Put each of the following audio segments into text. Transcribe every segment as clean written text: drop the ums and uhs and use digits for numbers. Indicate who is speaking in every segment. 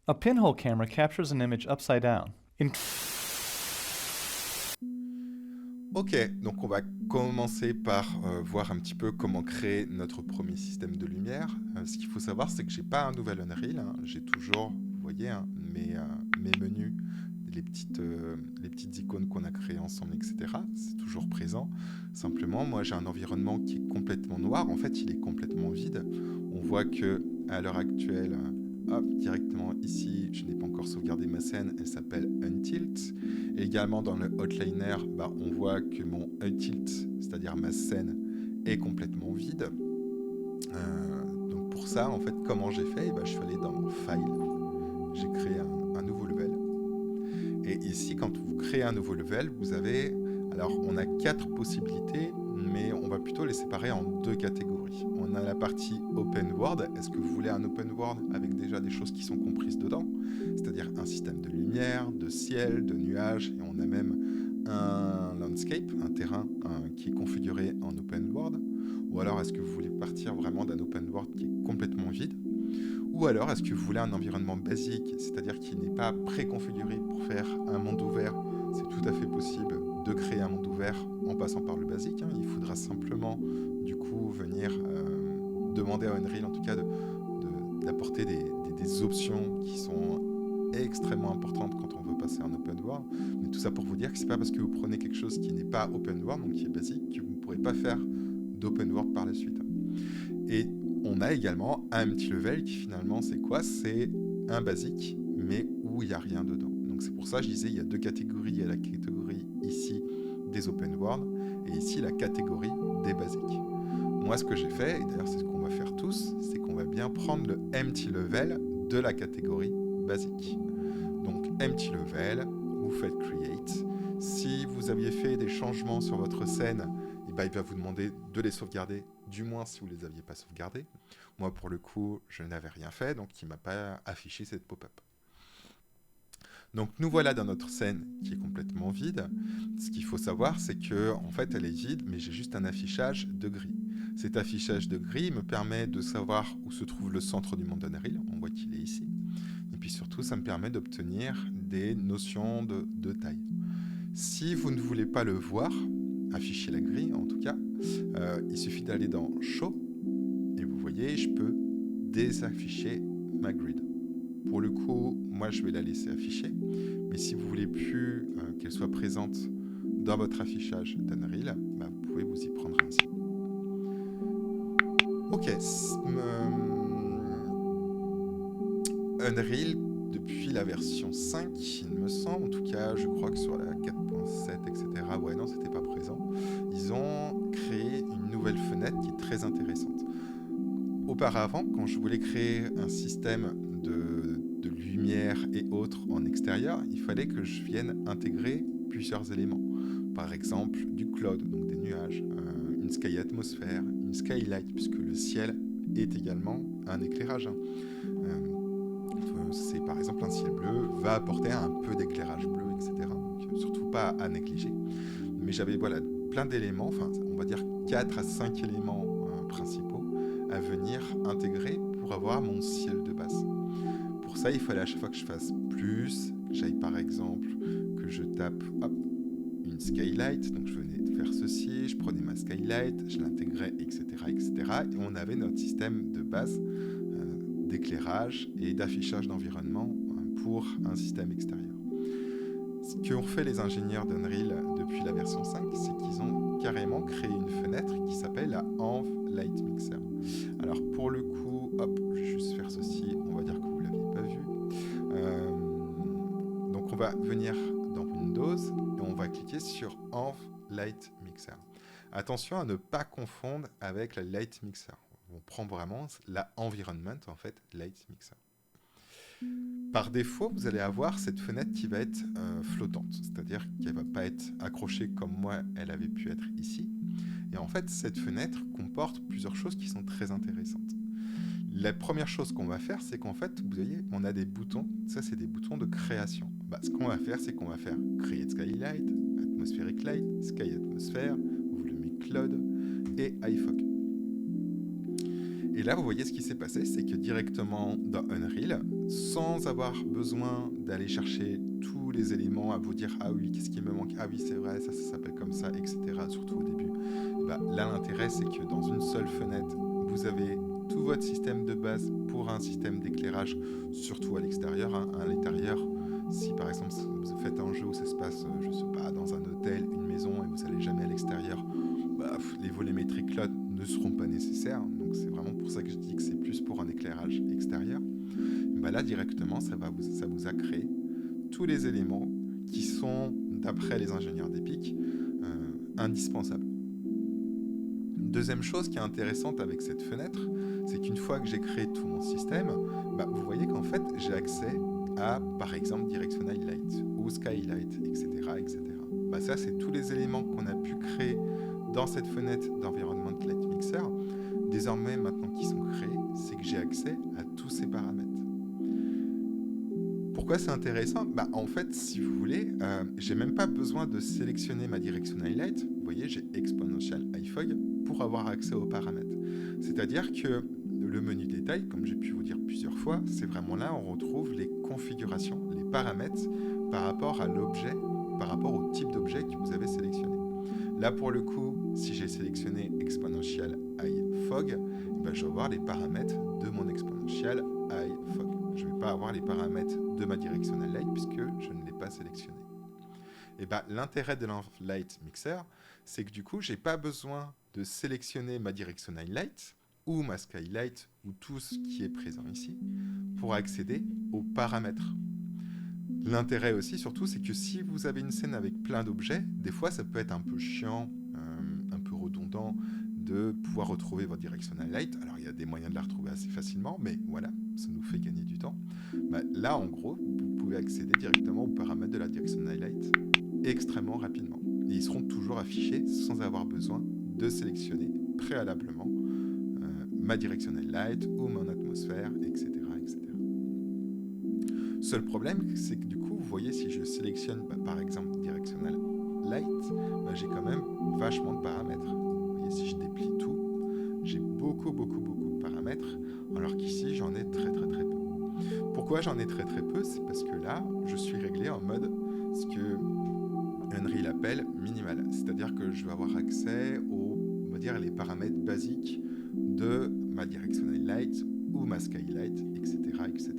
Speaker 1: A pinhole camera captures an image upside down.
Speaker 2: Ok, donc on va commencer par voir un petit peu comment créer notre premier système de lumière. Ce qu'il faut savoir, c'est que j'ai pas un nouvel Unreal, hein. J'ai toujours, vous voyez, hein, mes menus, les petites icônes qu'on a créées ensemble, etc. C'est toujours présent. Simplement, moi j'ai un environnement qui est complètement noir. En fait, il est complètement vide. On voit que à l'heure actuelle, hop, directement ici, je n'ai pas encore sauvegardé ma scène. Elle s'appelle Untilt. Et également dans le Outliner, on voit que mon Untilt, c'est-à-dire ma scène, est complètement vide. Donc pour ça, en fait, comment j'ai fait? Je suis allé dans File, j'ai créé un nouveau level. Et ici, quand vous créez un nouveau level, vous avez... Alors, on a 4 possibilités, mais on va plutôt les séparer en 2 catégories. On a la partie Open World. Est-ce que vous voulez un Open World avec déjà des choses qui sont comprises dedans? C'est-à-dire un système de lumière, de ciel, de nuages, et on a même un landscape, un terrain qui est configuré en Open World. Ou alors, est-ce que vous voulez partir vraiment d'un Open World qui est complètement vide? Ou alors, est-ce que vous voulez un environnement basique, c'est-à-dire qui n'est pas préconfiguré pour faire un monde ouvert? C'est tout à fait possible de créer un monde ouvert en passant par le basique, hein. Il faudra simplement, du coup, venir demander à Unreal, en tout cas, d'apporter des options qui sont extrêmement importantes quand on veut passer en open world. Mais tout ça pour vous dire que c'est pas parce que vous prenez quelque chose qui n'est pas open world, donc qui est basique, que vous ne pourrez pas faire d'open world par la suite. Et on a également un petit level qui finalement c'est quoi? C'est un basique, mais où il n'y a rien dedans. Donc c'est pour ça que je disais il y a 2 catégories. Il y a la catégorie ici des open world et ici la catégorie des basiques. Moi ce que j'ai fait, et d'ailleurs c'est ce qu'on va faire tous, c'est qu'on va bien prendre le empty level de la catégorie basique. Donc empty level, vous faites create. Si vous aviez fait des changements sur votre scène, il va vous demander de les sauvegarder, du moins si vous ne les aviez pas sauvegardés. Moi, pour le coup, je n'avais rien fait, donc il ne m'a pas affiché cette pop-up. Donc nous voilà dans notre scène qui est complètement vide. Ce qu'il faut savoir, c'est que en fait, elle est vide, mais j'ai juste un affichage de gris. Cet affichage de gris me permet de savoir où se trouve le centre du monde Unreal. On voit qu'il est ici. Et puis surtout, ça me permet d'obtenir des notions de taille. Si vous ne voulez pas le voir, afficher la grille en tout cas, il suffit d'aller dans Show et vous voyez, je peux désafficher ma grid. Pour le coup, moi je vais la laisser afficher, mais si vous voulez plus qu'elle soit présente dans votre affichage d'Unreal, vous pouvez vous y prendre ainsi. Ok, Unreal, depuis la version 5, il me semble, en tout cas, je crois que sur la 4.7, etc., ouais, non, c'était pas présent, ils ont créé une nouvelle fenêtre qui est très intéressante. Auparavant, quand je voulais créer un système de lumière et autres en extérieur, il fallait que je vienne intégrer plusieurs éléments. Par exemple, du cloud, donc des nuages, une sky atmosphère, une skylight, puisque le ciel est également un éclairage. C'est par exemple un ciel bleu va apporter un peu d'éclairage bleu, etc. Donc surtout pas à négliger. Mais j'avais plein d'éléments, enfin on va dire 4 à 5 éléments principaux à venir intégrer pour avoir mon ciel de base. Pour ça, il fallait à chaque fois que je fasse plus, j'aille par exemple, que je tape une skylight, donc je venais de faire ceci, je prenais ma skylight, je l'intégrais, etc., etc. Et on avait notre système de base d'éclairage et d'affichage d'environnement pour un système extérieur. Ce qu'ont fait les ingénieurs d'Unreal depuis la version 5, c'est qu'ils ont carrément créé une fenêtre qui s'appelle la Env Light Mixer. Alors pour le coup, je vais juste faire ceci, on va dire que vous ne l'aviez pas vu. Donc on va venir dans Windows et on va cliquer sur Env Light Mixer. Attention à ne pas confondre avec la Light Mixer. On prend vraiment la Environment, en fait, Light Mixer. Par défaut, vous allez avoir cette fenêtre qui va être flottante, c'est-à-dire qu'elle ne va pas être accrochée comme moi, elle avait pu être ici. Et en fait, cette fenêtre comporte plusieurs choses qui sont très intéressantes. La première chose qu'on va faire, c'est qu'en fait, vous voyez, on a des boutons. Ça, c'est des boutons de création. Ce qu'on va faire, c'est qu'on va faire Create Skylight, Atmospheric Light, Sky Atmosphere, Volumic Cloud et iFog. Et là, vous voyez ce qui s'est passé, c'est que directement dans Unreal, sans avoir besoin d'aller chercher tous les éléments, à vous dire « Ah oui, qu'est-ce qui me manque ? Ah oui, c'est vrai, ça s'appelle comme ça, etc. » Surtout au début. Là, l'intérêt, c'est que dans une seule fenêtre, vous avez tout votre système de base pour un système d'éclairage, surtout à l'extérieur. À l'intérieur, si par exemple vous faites un jeu où ça se passe, je sais pas, dans un hôtel, une maison, et vous n'allez jamais à l'extérieur, les volumétriques là ne seront pas nécessaires. Donc c'est vraiment pour ça que je dis que c'est plus pour un éclairage extérieur. Là, directement, ça vous a créé tous les éléments qui sont, d'après les ingénieurs d'Epic, indispensables. Deuxième chose qui est intéressante avec cette fenêtre, c'est qu'une fois que j'ai créé tout mon système, vous voyez qu'en fait, j'ai accès à, par exemple, Directional Light ou Skylight, etc. etc. Ça, c'est tous les éléments qu'on a pu créer dans cette fenêtre d'Environment Light Mixer. Désormais, maintenant qu'ils sont créés, c'est que j'ai accès à tous ces paramètres. Pourquoi c'est intéressant ? En fait, si vous voulez, j'ai même pas besoin de sélectionner ma Directional Light. Vous voyez, j'ai Exponential High Fog pour avoir accès aux paramètres. C'est-à-dire que le menu détail, comme j'ai pu vous dire plusieurs fois, c'est vraiment là où on retrouve les configurations, les paramètres par rapport à l'objet, par rapport au type d'objet que vous avez sélectionné. Là, pour le coup, si j'ai sélectionné Exponential High Fog, je vais avoir les paramètres de mon Exponential High Fog. Je ne vais pas avoir les paramètres de ma Directional Light puisque je ne l'ai pas sélectionné. L'intérêt de l'Light Mixer, c'est que du coup, je n'ai pas besoin de sélectionner ma Directional Light ou ma Skylight ou tout ce qui est présent ici pour accéder aux paramètres. L'intérêt aussi, surtout, c'est que si vous avez une scène avec plein d'objets, des fois, ça peut être un peu chiant, un peu redondant de pouvoir retrouver votre Directional Light. Alors, il y a des moyens de la retrouver assez facilement, mais voilà, ça nous fait gagner du temps. Là, en gros, vous pouvez accéder directement aux paramètres de la Directional Light extrêmement rapidement. Et ils seront toujours affichés sans avoir besoin de sélectionner préalablement ma Directional Light ou mon atmosphère, etc. etc. Seul problème, c'est que du coup, vous voyez, si je sélectionne par exemple Directional Light, j'ai quand même vachement de paramètres. Vous voyez, si je déplie tout, j'ai beaucoup de paramètres, alors qu'ici, j'en ai très peu. Pourquoi j'en ai très peu ? C'est parce que là, je suis réglé en mode ce que Unreal appelle minimal. C'est-à-dire que je vais avoir accès aux, on va dire, les paramètres basiques de ma Directional Light ou ma Skylight, etc. etc.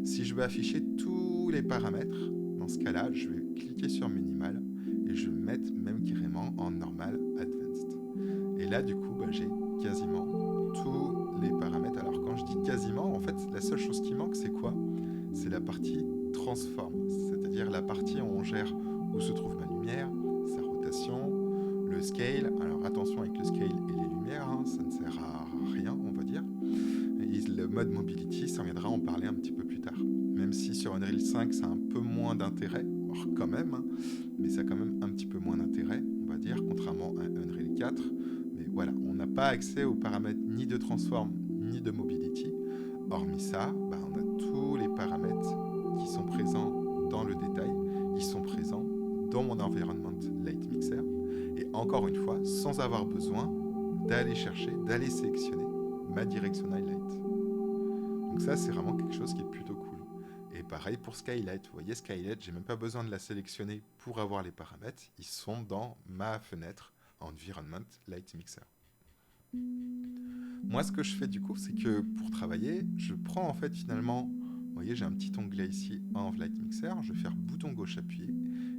Speaker 2: Si je veux afficher tous les paramètres, dans ce cas-là, je vais cliquer sur minimal et je vais mettre même carrément en normal advanced. Et là, du coup, j'ai quasiment tous les paramètres. Alors, quand je dis quasiment, en fait, la seule chose qui manque, c'est quoi ? C'est la partie transform, c'est-à-dire la partie où on gère où se trouve ma lumière, sa rotation, le scale. Alors, attention avec le scale et les lumières, ça ne sert à rien, on va dire. Et le mode mobility, ça viendra en parler un petit peu plus tard. Même si sur Unreal 5, ça a un peu moins d'intérêt, alors quand même, mais ça a quand même un petit peu moins d'intérêt, on va dire, contrairement à Unreal 4. Mais voilà, on n'a pas accès aux paramètres ni de transform, ni de mobility. Hormis ça, on a tous les paramètres qui sont présents dans le détail, ils sont présents dans mon Environment Light Mixer. Et encore une fois, sans avoir besoin d'aller chercher, d'aller sélectionner ma Directional Light. Donc ça, c'est vraiment quelque chose qui est plutôt cool. Et pareil pour Skylight. Vous voyez, Skylight, j'ai même pas besoin de la sélectionner pour avoir les paramètres. Ils sont dans ma fenêtre Environment Light Mixer. Moi, ce que je fais du coup, c'est que pour travailler, je prends en fait finalement, vous voyez, j'ai un petit onglet ici, Env Light Mixer, je vais faire bouton gauche appuyé,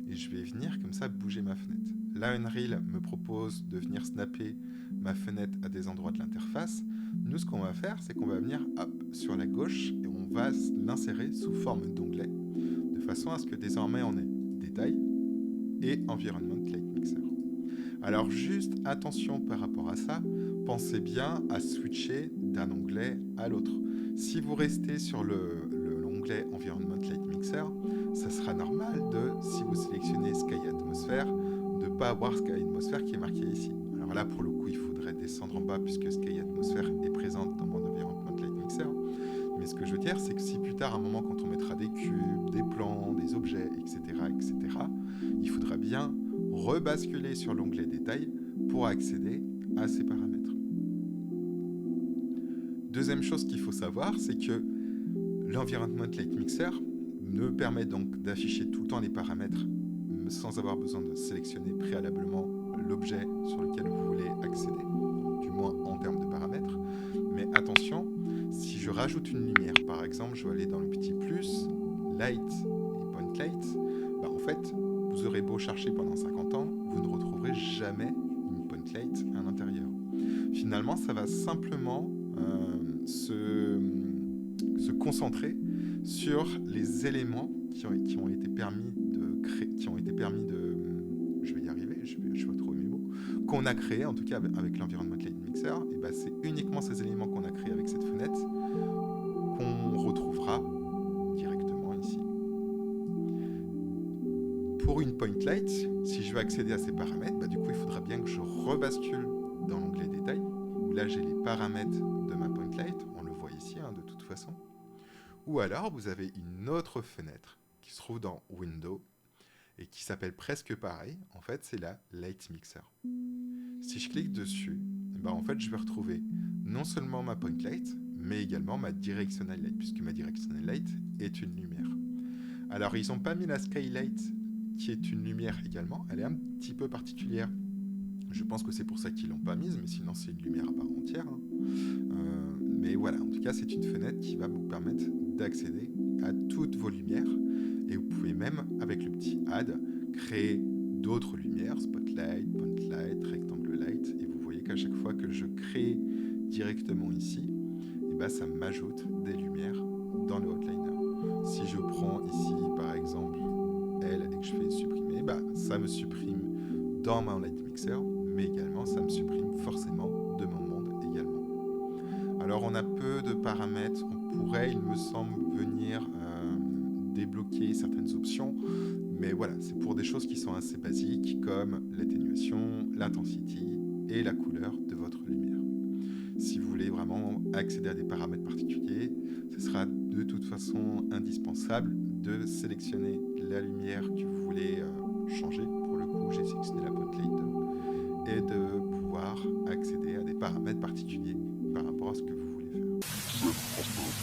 Speaker 2: et je vais venir comme ça bouger ma fenêtre. Là, Unreal me propose de venir snapper ma fenêtre à des endroits de l'interface. Nous, ce qu'on va faire, c'est qu'on va venir sur la gauche, et on va l'insérer sous forme d'onglet, de façon à ce que désormais on ait détail et Environment Light Mixer. Alors juste attention par rapport à ça, pensez bien à switcher d'un onglet à l'autre. Si vous restez sur l'onglet Environment Light Mixer, ça sera normal si vous sélectionnez Sky Atmosphere, de ne pas avoir Sky Atmosphere qui est marqué ici. Alors là, pour le coup, il faudrait descendre en bas puisque Sky Atmosphere est présente dans mon Environment Light Mixer. Mais ce que je veux dire, c'est que si plus tard, à un moment, quand on mettra des cubes, des plans, des objets, etc., il faudra bien rebasculer sur l'onglet détail pour accéder à ces paramètres. Deuxième chose qu'il faut savoir, c'est que L'Environment Light Mixer me permet donc d'afficher tout le temps les paramètres sans avoir besoin de sélectionner préalablement l'objet sur lequel vous voulez accéder, du moins en termes de paramètres. Mais attention, si je rajoute une lumière, par exemple, je vais aller dans le petit plus, Light et Point Light, en fait, vous aurez beau chercher pendant 50 ans, vous ne retrouverez jamais une Point Light à l'intérieur. Finalement, ça va simplement se concentrer sur les éléments qui ont été permis de créer, je vais y arriver, je vais trouver mes mots, qu'on a créé en tout cas avec l'Environment Light Mixer. Et ben c'est uniquement ces éléments qu'on a créés avec cette fenêtre qu'on retrouvera directement ici. Pour une Point Light, si je veux accéder à ces paramètres, du coup il faudra bien que je rebascule dans l'onglet détail, où là j'ai les paramètres de ma Point Light, on le voit ici de toute façon. Ou alors vous avez une autre fenêtre qui se trouve dans Windows et qui s'appelle presque pareil. En fait, c'est la Light Mixer. Si je clique dessus, en fait, je vais retrouver non seulement ma Point Light, mais également ma Directional Light, puisque ma Directional Light est une lumière. Alors, ils n'ont pas mis la Skylight, qui est une lumière également. Elle est un petit peu particulière. Je pense que c'est pour ça qu'ils ne l'ont pas mise, mais sinon, c'est une lumière à part entière. Mais voilà, en tout cas, c'est une fenêtre qui va vous permettre d'accéder à toutes vos lumières. Et vous pouvez même, avec le petit Add, créer d'autres lumières, Spotlight, Point Light, Rectangle Light. Et vous voyez qu'à chaque fois que je crée directement ici, ça m'ajoute des lumières dans le outliner. Si je prends ici, par exemple, elle et que je fais supprimer, ça me supprime dans mon Light Mixer, mais également, ça me supprime forcément de mon monde également. Alors, on a peu de paramètres. On pourrait, il me semble, venir débloquer certaines options, mais voilà, c'est pour des choses qui sont assez basiques, comme l'atténuation, l'intensity et la couleur de votre lumière. Si vous voulez vraiment accéder à des paramètres particuliers, ce sera de toute façon indispensable de sélectionner la lumière que vous voulez changer. Pour le coup, j'ai sélectionné la Point Light 2 et de pouvoir accéder à des paramètres particuliers par rapport à ce que vous voulez faire.